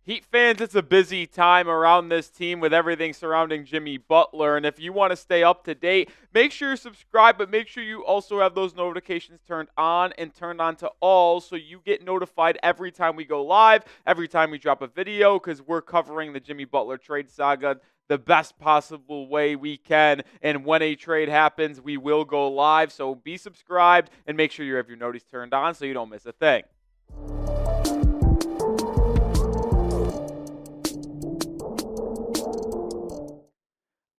Heat fans, it's a busy time around this team with everything surrounding Jimmy Butler. And if you want to stay up to date, make sure you subscribe, but make sure you also have those notifications turned on and turned on to all so you get notified every time we go live, every time we drop a video, because we're covering the Jimmy Butler trade saga the best possible way we can. And when a trade happens, we will go live. So be subscribed and make sure you have your notice turned on so you don't miss a thing.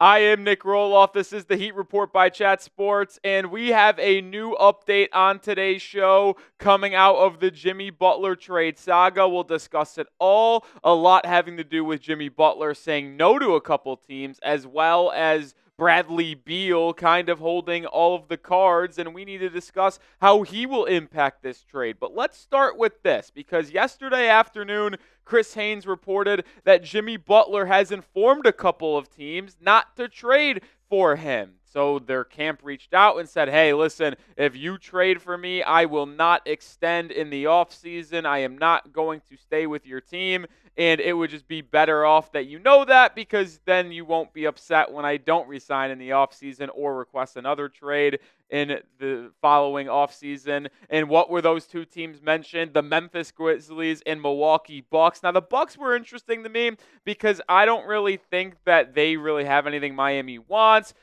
I am Nic Rohloff. This is the Heat Report by Chat Sports, and we have a new update on today's show coming out of the Jimmy Butler trade saga. We'll discuss it all, a lot having to do with Jimmy Butler saying no to a couple teams, as well as Bradley Beal kind of holding all of the cards, and we need to discuss how he will impact this trade. But let's start with this, because yesterday afternoon, Chris Haynes reported that Jimmy Butler has informed a couple of teams not to trade for him. So their camp reached out and said, hey, listen, if you trade for me, I will not extend in the offseason. I am not going to stay with your team. And it would just be better off that you know that, because then you won't be upset when I don't resign in the offseason or request another trade in the following offseason. And what were those two teams mentioned? The Memphis Grizzlies and Milwaukee Bucks. Now, the Bucks were interesting to me because I don't really think that they really have anything Miami wants.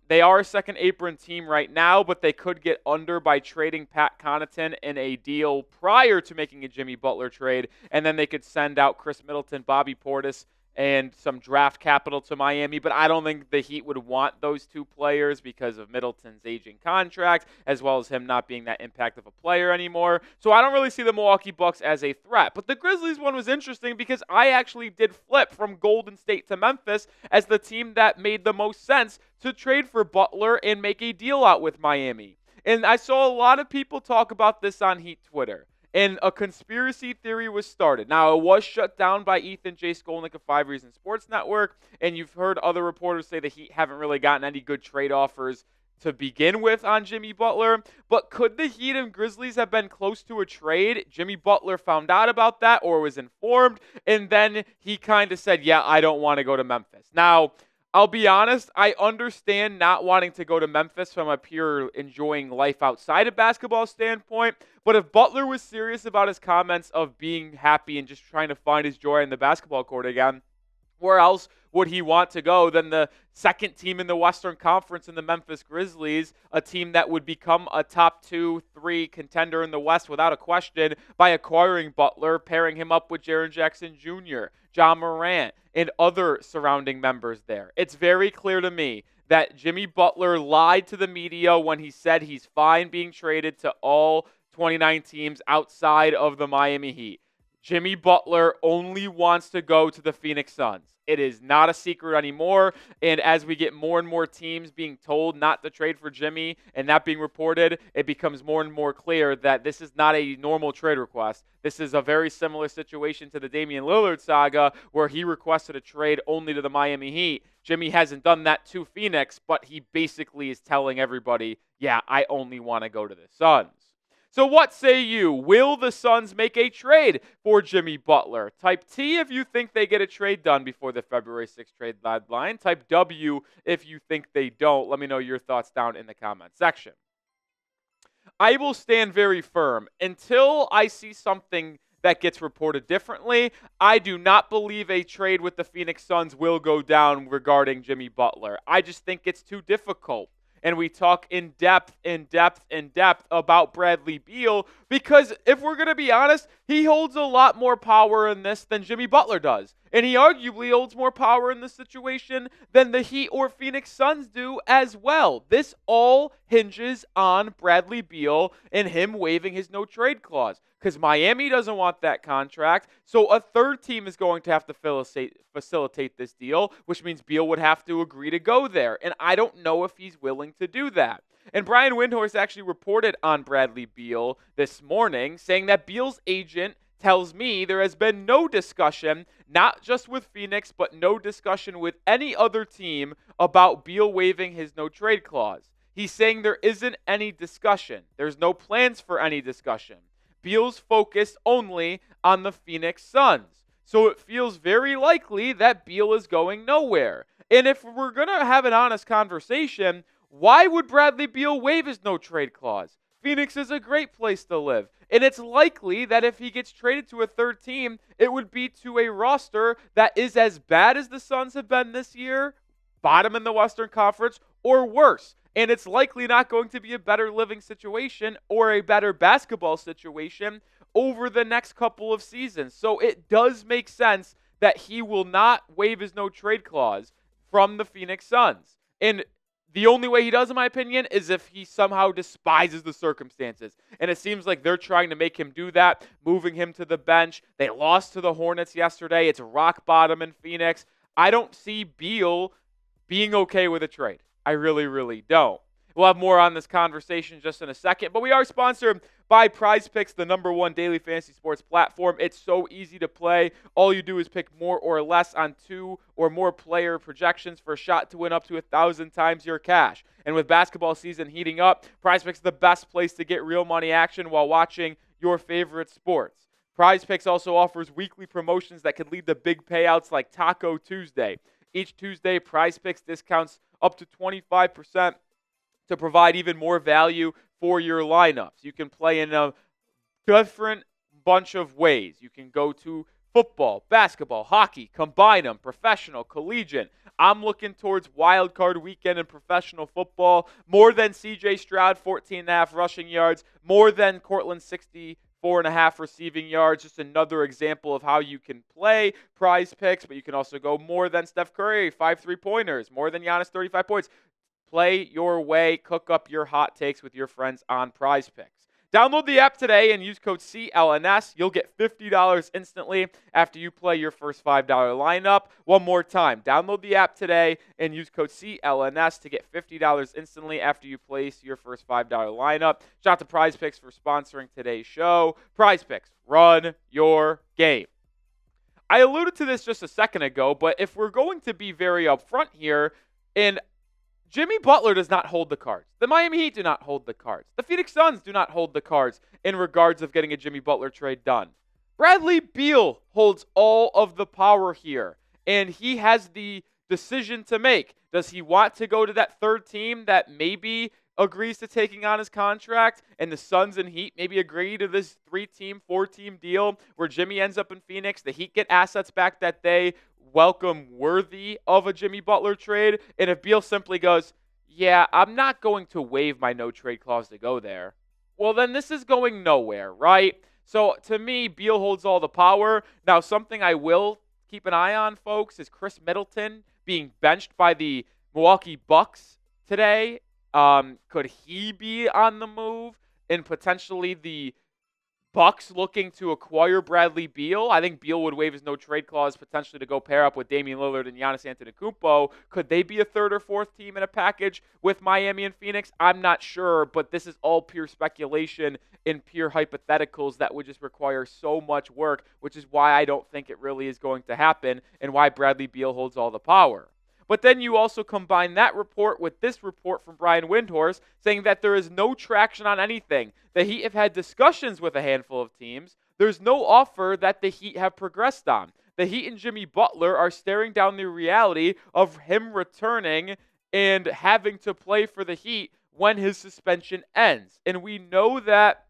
They are a second apron team right now, but they could get under by trading Pat Connaughton in a deal prior to making a Jimmy Butler trade, and then they could send out Chris Middleton, Bobby Portis, and some draft capital to Miami. But I don't think the Heat would want those two players because of Middleton's aging contract, as well as him not being that impact of a player anymore. So I don't really see the Milwaukee Bucks as a threat. But the Grizzlies one was interesting because I actually did flip from Golden State to Memphis as the team that made the most sense to trade for Butler and make a deal out with Miami. And I saw a lot of people talk about this on Heat Twitter. And a conspiracy theory was started. Now, it was shut down by Ethan J. Skolnick of 5 Reasons Sports Network, and you've heard other reporters say the Heat haven't really gotten any good trade offers to begin with on Jimmy Butler. But could the Heat and Grizzlies have been close to a trade? Jimmy Butler found out about that or was informed, and then he kind of said, yeah, I don't want to go to Memphis. Now, I'll be honest, I understand not wanting to go to Memphis from a pure enjoying life outside of basketball standpoint, but if Butler was serious about his comments of being happy and just trying to find his joy in the basketball court again, where else would he want to go than the second team in the Western Conference in the Memphis Grizzlies, a team that would become a top 2-3 contender in the West without a question by acquiring Butler, pairing him up with Jaren Jackson Jr., John Morant, and other surrounding members there. It's very clear to me that Jimmy Butler lied to the media when he said he's fine being traded to all 29 teams outside of the Miami Heat. Jimmy Butler only wants to go to the Phoenix Suns. It is not a secret anymore, and as we get more and more teams being told not to trade for Jimmy and that being reported, it becomes more and more clear that this is not a normal trade request. This is a very similar situation to the Damian Lillard saga where he requested a trade only to the Miami Heat. Jimmy hasn't done that to Phoenix, but he basically is telling everybody, yeah, I only want to go to the Suns. So what say you? Will the Suns make a trade for Jimmy Butler? Type T if you think they get a trade done before the February 6th trade deadline. Type W if you think they don't. Let me know your thoughts down in the comment section. I will stand very firm. Until I see something that gets reported differently, I do not believe a trade with the Phoenix Suns will go down regarding Jimmy Butler. I just think it's too difficult. And we talk in depth about Bradley Beal because if we're going to be honest, he holds a lot more power in this than Jimmy Butler does. And he arguably holds more power in this situation than the Heat or Phoenix Suns do as well. This all hinges on Bradley Beal and him waiving his no-trade clause because Miami doesn't want that contract. So a third team is going to have to facilitate this deal, which means Beal would have to agree to go there. And I don't know if he's willing to do that. And Brian Windhorst actually reported on Bradley Beal this morning, saying that Beal's agent tells me there has been no discussion, not just with Phoenix, but no discussion with any other team about Beal waiving his no-trade clause. He's saying there isn't any discussion. There's no plans for any discussion. Beal's focused only on the Phoenix Suns. So it feels very likely that Beal is going nowhere. And if we're going to have an honest conversation, why would Bradley Beal waive his no-trade clause? Phoenix is a great place to live. And it's likely that if he gets traded to a third team, it would be to a roster that is as bad as the Suns have been this year, bottom in the Western Conference, or worse. And it's likely not going to be a better living situation or a better basketball situation over the next couple of seasons. So it does make sense that he will not waive his no-trade clause from the Phoenix Suns. And the only way he does, in my opinion, is if he somehow despises the circumstances. And it seems like they're trying to make him do that, moving him to the bench. They lost to the Hornets yesterday. It's rock bottom in Phoenix. I don't see Beal being okay with a trade. I really, really don't. We'll have more on this conversation just in a second, but we are sponsored by PrizePicks, the #1 daily fantasy sports platform. It's so easy to play. All you do is pick more or less on 2 or more player projections for a shot to win up to 1,000 times your cash. And with basketball season heating up, PrizePicks is the best place to get real money action while watching your favorite sports. PrizePicks also offers weekly promotions that could lead to big payouts like Taco Tuesday. Each Tuesday, PrizePicks discounts up to 25% to provide even more value for your lineups. You can play in a different bunch of ways. You can go to football, basketball, hockey, combine them, professional, collegiate. I'm looking towards wild card weekend in professional football. More than CJ Stroud, 14.5 rushing yards. More than Cortland, 64.5 receiving yards. Just another example of how you can play PrizePicks, but you can also go more than Steph Curry, 5 3-pointers. More than Giannis, 35 points. Play your way, cook up your hot takes with your friends on PrizePicks. Download the app today and use code CLNS. You'll get $50 instantly after you play your first $5 lineup. One more time, download the app today and use code CLNS to get $50 instantly after you place your first $5 lineup. Shout out to PrizePicks for sponsoring today's show. PrizePicks, run your game. I alluded to this just a second ago, but if we're going to be very upfront here, and Jimmy Butler does not hold the cards. The Miami Heat do not hold the cards. The Phoenix Suns do not hold the cards in regards of getting a Jimmy Butler trade done. Bradley Beal holds all of the power here, and he has the decision to make. Does he want to go to that third team that maybe agrees to taking on his contract, and the Suns and Heat maybe agree to this 3-team, 4-team deal where Jimmy ends up in Phoenix? The Heat get assets back that they welcome worthy of a Jimmy Butler trade. And if Beal simply goes, yeah, I'm not going to waive my no-trade clause to go there, well, then this is going nowhere, right? So to me, Beal holds all the power. Now, something I will keep an eye on, folks, is Chris Middleton being benched by the Milwaukee Bucks today. Could he be on the move and potentially the Bucks looking to acquire Bradley Beal? I think Beal would waive his no-trade clause potentially to go pair up with Damian Lillard and Giannis Antetokounmpo. Could they be a third or fourth team in a package with Miami and Phoenix? I'm not sure, but this is all pure speculation and pure hypotheticals that would just require so much work, which is why I don't think it really is going to happen and why Bradley Beal holds all the power. But then you also combine that report with this report from Brian Windhorst saying that there is no traction on anything. The Heat have had discussions with a handful of teams. There's no offer that the Heat have progressed on. The Heat and Jimmy Butler are staring down the reality of him returning and having to play for the Heat when his suspension ends. And we know that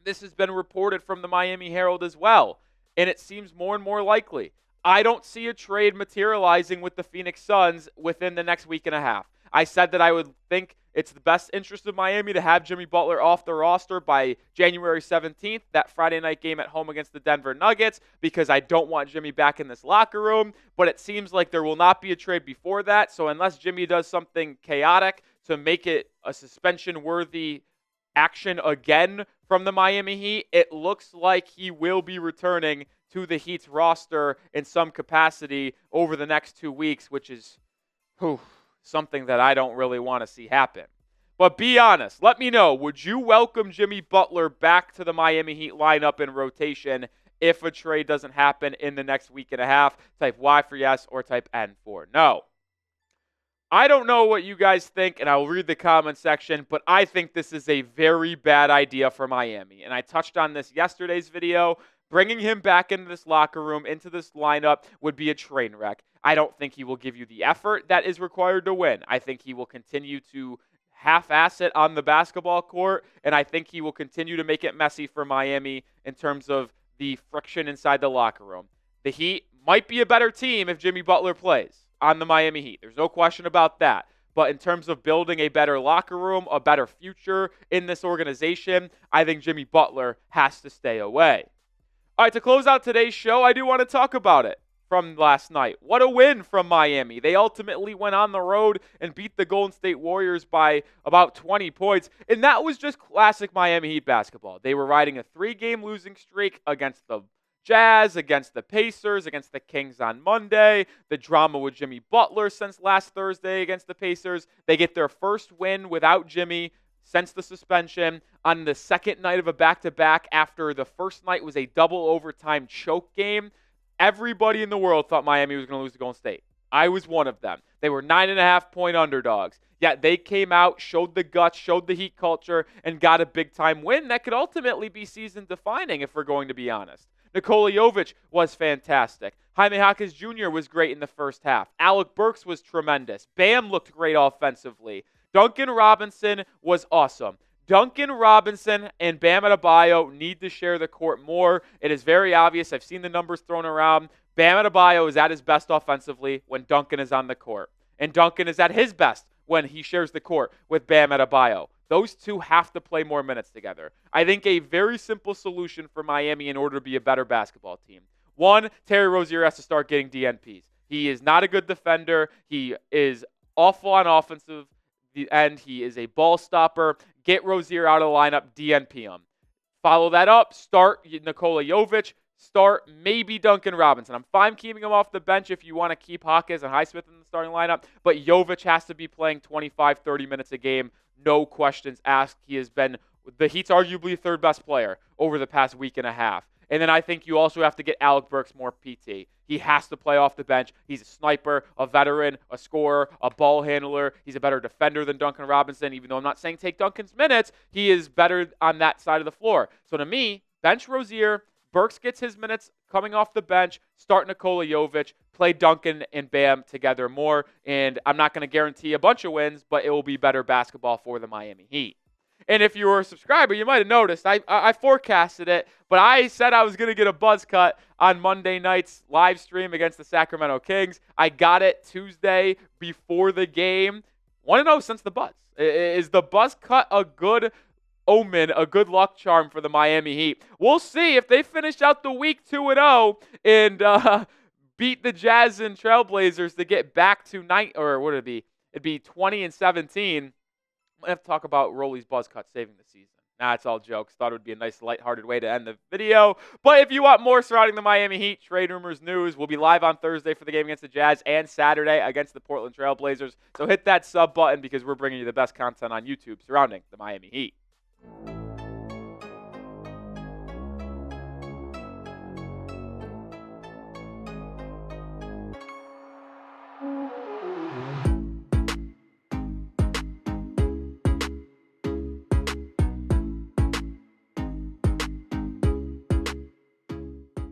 this has been reported from the Miami Herald as well. And it seems more and more likely. I don't see a trade materializing with the Phoenix Suns within the next week and a half. I said that I would think it's the best interest of Miami to have Jimmy Butler off the roster by January 17th, that Friday night game at home against the Denver Nuggets, because I don't want Jimmy back in this locker room. But it seems like there will not be a trade before that. So unless Jimmy does something chaotic to make it a suspension-worthy action again from the Miami Heat, it looks like he will be returning to the Heat's roster in some capacity over the next 2 weeks, which is something that I don't really want to see happen. But be honest. Let me know. Would you welcome Jimmy Butler back to the Miami Heat lineup in rotation if a trade doesn't happen in the next week and a half? Type Y for yes or type N for no. I don't know what you guys think, and I'll read the comment section, but I think this is a very bad idea for Miami. And I touched on this yesterday's video, Bringing him back into this locker room, into this lineup, would be a train wreck. I don't think he will give you the effort that is required to win. I think he will continue to half-ass it on the basketball court, and I think he will continue to make it messy for Miami in terms of the friction inside the locker room. The Heat might be a better team if Jimmy Butler plays on the Miami Heat. There's no question about that. But in terms of building a better locker room, a better future in this organization, I think Jimmy Butler has to stay away. All right, to close out today's show, I do want to talk about it from last night. What a win from Miami. They ultimately went on the road and beat the Golden State Warriors by about 20 points, and that was just classic Miami Heat basketball. They were riding a 3-game losing streak against the Jazz, against the Pacers, against the Kings on Monday. The drama with Jimmy Butler since last Thursday against the Pacers. They get their first win without Jimmy since the suspension on the second night of a back-to-back after the first night was a double overtime choke game. Everybody in the world thought Miami was going to lose to Golden State. I was one of them. They were 9.5-point underdogs. Yet they came out, showed the guts, showed the Heat culture, and got a big-time win that could ultimately be season-defining if we're going to be honest. Nikola Jovic was fantastic. Jaime Jaquez Jr. was great in the first half. Alec Burks was tremendous. Bam looked great offensively. Duncan Robinson was awesome. Duncan Robinson and Bam Adebayo need to share the court more. It is very obvious. I've seen the numbers thrown around. Bam Adebayo is at his best offensively when Duncan is on the court. And Duncan is at his best when he shares the court with Bam Adebayo. Those two have to play more minutes together. I think a very simple solution for Miami in order to be a better basketball team. One, Terry Rozier has to start getting DNPs. He is not a good defender. He is awful on offensive end. He is a ball stopper. Get Rozier out of the lineup, DNP him. Follow that up, start Nikola Jovic, start maybe Duncan Robinson. I'm fine keeping him off the bench if you want to keep Jaquez and Highsmith in the starting lineup, but Jovic has to be playing 25, 30 minutes a game. No questions asked. He has been the Heat's arguably third best player over the past week and a half. And then I think you also have to get Alec Burks more PT. He has to play off the bench. He's a sniper, a veteran, a scorer, a ball handler. He's a better defender than Duncan Robinson. Even though I'm not saying take Duncan's minutes, he is better on that side of the floor. So to me, bench Rozier, Burks gets his minutes coming off the bench, start Nikola Jovic, play Duncan and Bam together more. And I'm not going to guarantee a bunch of wins, but it will be better basketball for the Miami Heat. And if you were a subscriber, you might have noticed I forecasted it, but I said I was going to get a buzz cut on Monday night's live stream against the Sacramento Kings. I got it Tuesday before the game. Want to know since the buzz. Is the buzz cut a good omen, a good luck charm for the Miami Heat? We'll see if they finish out the week 2-0 and beat the Jazz and Trailblazers to get back to or what would it be? It'd be 20-17. I have to talk about Rolly's buzz cut saving the season. Nah, it's all jokes. Thought it would be a nice lighthearted way to end the video. But if you want more surrounding the Miami Heat, trade rumors, news, we'll be live on Thursday for the game against the Jazz and Saturday against the Portland Trailblazers. So hit that sub button because we're bringing you the best content on YouTube surrounding the Miami Heat.